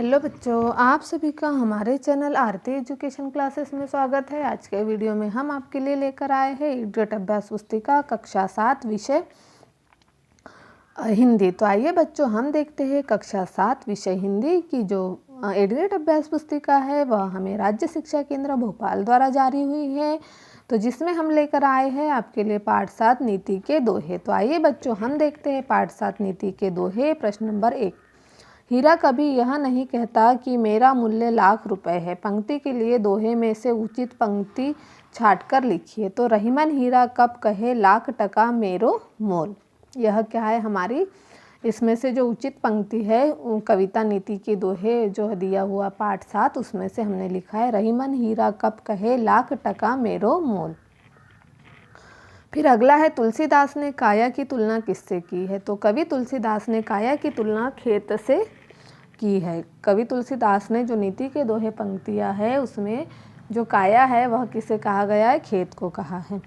Hello बच्चों, आप सभी का हमारे चैनल आरती एजुकेशन क्लासेस में स्वागत है। आज के वीडियो में हम आपके लिए लेकर आए हैं इडियट अभ्यास पुस्तिका कक्षा 7 विषय हिंदी। तो आइए बच्चों, हम देखते हैं कक्षा 7 विषय हिंदी की जो इडियट अभ्यास पुस्तिका है वह हमें राज्य शिक्षा केंद्र भोपाल द्वारा जारी हुई है। तो जिसमें हम लेकर आए हैं आपके लिए पाठ 7 नीति के दोहे। तो आइए बच्चों, हम देखते हैं पाठ 7 नीति के दोहे। प्रश्न नंबर 1, हीरा कभी यह नहीं कहता कि मेरा मूल्य लाख रुपए है। पंक्ति के लिए दोहे में से उचित पंक्ति छांटकर लिखिए। तो रहीमन हीरा कब कहे लाख टका मेरो मोल। यह क्या है हमारी, इसमें से जो उचित पंक्ति है कविता नीति के दोहे जो दिया हुआ पाठ 7 उसमें से हमने लिखा है रहीमन हीरा कब कहे लाख टका मेरो मोल। फिर अगला है तुलसीदास ने काया की तुलना किससे की है। तो कवि तुलसीदास ने काया की तुलना खेत से की है। कवि तुलसीदास ने जो नीति के दोहे पंक्तियां है उसमें जो काया है वह किसे कहा गया है, खेत को कहा है।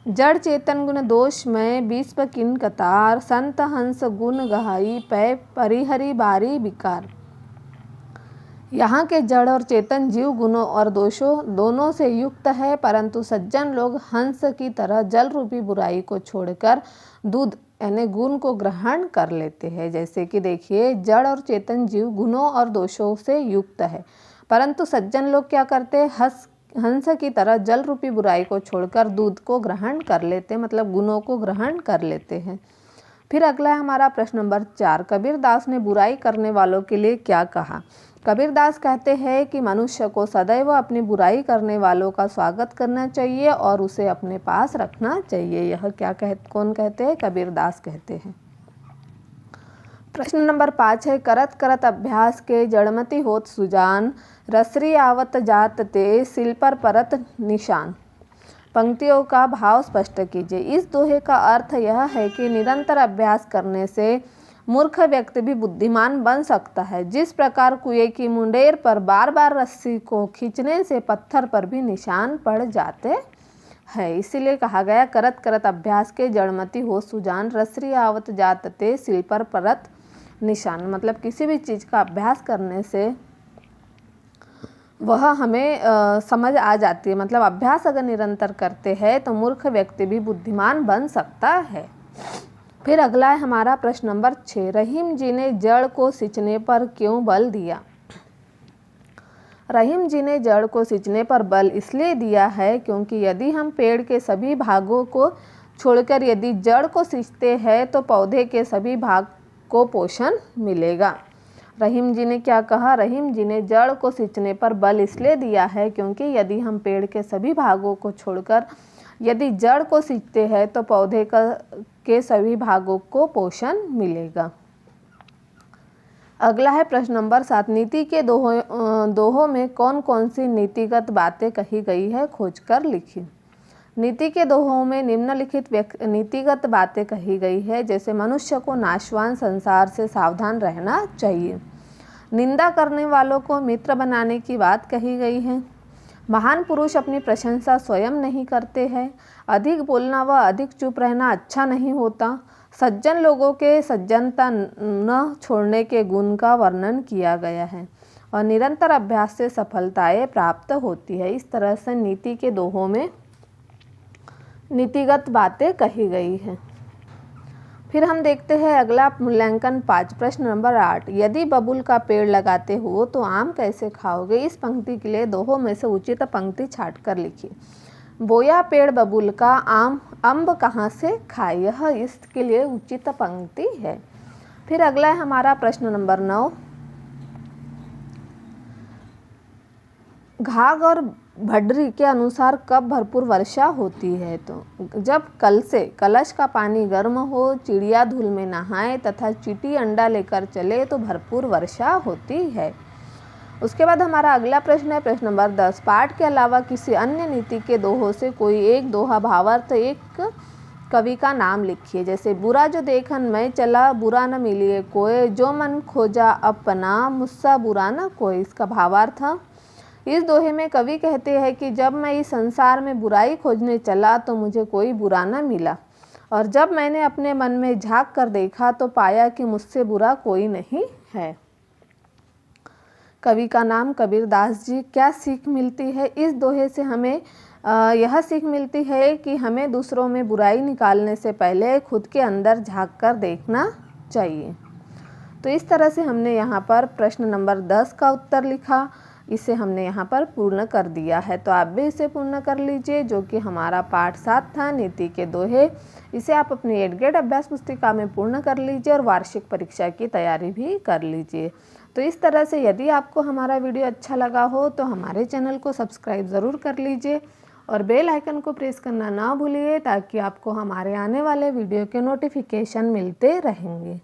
जड़ चेतन गुण दोष में विश्व किन कतार, संत हंस गुण गहाई पै परिहरी बारी विकार। यहाँ के जड़ और चेतन जीव गुणों और दोषों दोनों से युक्त है, परंतु सज्जन लोग हंस की तरह जल रूपी बुराई को छोड़कर दूध यानी गुण को ग्रहण कर लेते हैं। जैसे कि देखिए, जड़ और चेतन जीव गुणों और दोषों से युक्त है, परंतु सज्जन लोग क्या करते हैं, हंस की तरह जल रूपी बुराई को छोड़कर दूध को ग्रहण कर लेते हैं, मतलब गुणों को ग्रहण कर लेते हैं। फिर अगला है हमारा प्रश्न नंबर 4, कबीरदास ने बुराई करने वालों के लिए क्या कहा। कबीरदास कहते हैं कि मनुष्य को सदैव अपनी बुराई करने वालों का स्वागत करना चाहिए और उसे अपने पास रखना चाहिए। यह कौन कहते हैं, कबीरदास कहते हैं। प्रश्न नंबर 5 है, करत करत अभ्यास के जड़मति होत सुजान, रसरी आवत जात ते सिल पर परत निशान। पंक्तियों का भाव स्पष्ट कीजिए। इस दोहे का अर्थ यह है कि निरंतर अभ्यास करने से मूर्ख व्यक्ति भी बुद्धिमान बन सकता है। जिस प्रकार कुएं की मुंडेर पर बार बार रस्सी को खींचने से पत्थर पर भी निशान पड़ जाते हैं, इसीलिए कहा गया करत करत अभ्यास के जड़मति हो सुजान, रसरी आवत जात ते सिल पर परत निशान। मतलब किसी भी चीज़ का अभ्यास करने से वह हमें समझ आ जाती है। मतलब अभ्यास अगर निरंतर करते हैं तो मूर्ख व्यक्ति भी बुद्धिमान बन सकता है। फिर अगला है हमारा प्रश्न नंबर 6, रहीम जी ने जड़ को सींचने पर क्यों बल दिया। रहीम जी ने जड़ को सींचने पर बल इसलिए दिया है क्योंकि यदि हम पेड़ के सभी भागों को छोड़कर यदि जड़ को सींचते हैं तो पौधे के सभी भाग को पोषण मिलेगा। रहीम जी ने क्या कहा, रहीम जी ने जड़ को सींचने पर बल इसलिए दिया है क्योंकि यदि हम पेड़ के सभी भागों को छोड़कर यदि जड़ को सींचते हैं तो पौधे के सभी भागों को पोषण मिलेगा। अगला है प्रश्न नंबर 7, नीति के दोहों में कौन कौन सी नीतिगत बातें कही गई है, खोजकर लिखिए। नीति के दोहों में निम्नलिखित नीतिगत बातें कही गई है, जैसे मनुष्य को नाशवान संसार से सावधान रहना चाहिए, निंदा करने वालों को मित्र बनाने की बात कही गई है, महान पुरुष अपनी प्रशंसा स्वयं नहीं करते हैं, अधिक बोलना व अधिक चुप रहना अच्छा नहीं होता, सज्जन लोगों के सज्जनता न छोड़ने के गुण का वर्णन किया गया है और निरंतर अभ्यास से सफलताएं प्राप्त होती है। इस तरह से नीति के दोहों में नीतिगत बातें कही गई है। फिर हम देखते हैं अगला मूल्यांकन 5, प्रश्न नंबर 8, यदि बबूल का पेड़ लगाते हो तो आम कैसे खाओगे। इस पंक्ति के लिए दोहों में से उचित पंक्ति छांट कर लिखिए। बोया पेड़ बबूल का, आम अम्ब कहाँ से खाए। यह इसके लिए उचित पंक्ति है। फिर अगला है हमारा प्रश्न नंबर 9, घाघ और भड्री के अनुसार कब भरपूर वर्षा होती है। तो जब कल से कलश का पानी गर्म हो, चिड़िया धूल में नहाए तथा चींटी अंडा लेकर चले तो भरपूर वर्षा होती है। उसके बाद हमारा अगला प्रश्न है प्रश्न नंबर 10, पाठ के अलावा किसी अन्य नीति के दोहों से कोई एक दोहा भावार्थ एक कवि का नाम लिखिए। जैसे बुरा जो देखन मैं चला, बुरा न मिलिए कोई, जो मन खोजा अपना, मुझसा बुरा न कोई। इसका भावार्थ, इस दोहे में कवि कहते हैं कि जब मैं इस संसार में बुराई खोजने चला तो मुझे कोई बुरा न मिला, और जब मैंने अपने मन में झांक कर देखा तो पाया कि मुझसे बुरा कोई नहीं है। कवि का नाम कबीरदास जी। क्या सीख मिलती है? इस दोहे से हमें यह सीख मिलती है कि हमें दूसरों में बुराई निकालने से पहले खुद के अंदर झांक कर देखना चाहिए। तो इस तरह से हमने यहाँ पर प्रश्न नंबर 10 का उत्तर लिखा, इसे हमने यहाँ पर पूर्ण कर दिया है। तो आप भी इसे पूर्ण कर लीजिए, जो कि हमारा पाठ 7 था, नीति के दोहे। इसे आप अपनी 8th ग्रेड अभ्यास पुस्तिका में पूर्ण कर लीजिए और वार्षिक परीक्षा की तैयारी भी कर लीजिए। तो इस तरह से यदि आपको हमारा वीडियो अच्छा लगा हो तो हमारे चैनल को सब्सक्राइब ज़रूर कर लीजिए और बेल आइकन को प्रेस करना ना भूलिए, ताकि आपको हमारे आने वाले वीडियो के नोटिफिकेशन मिलते रहेंगे।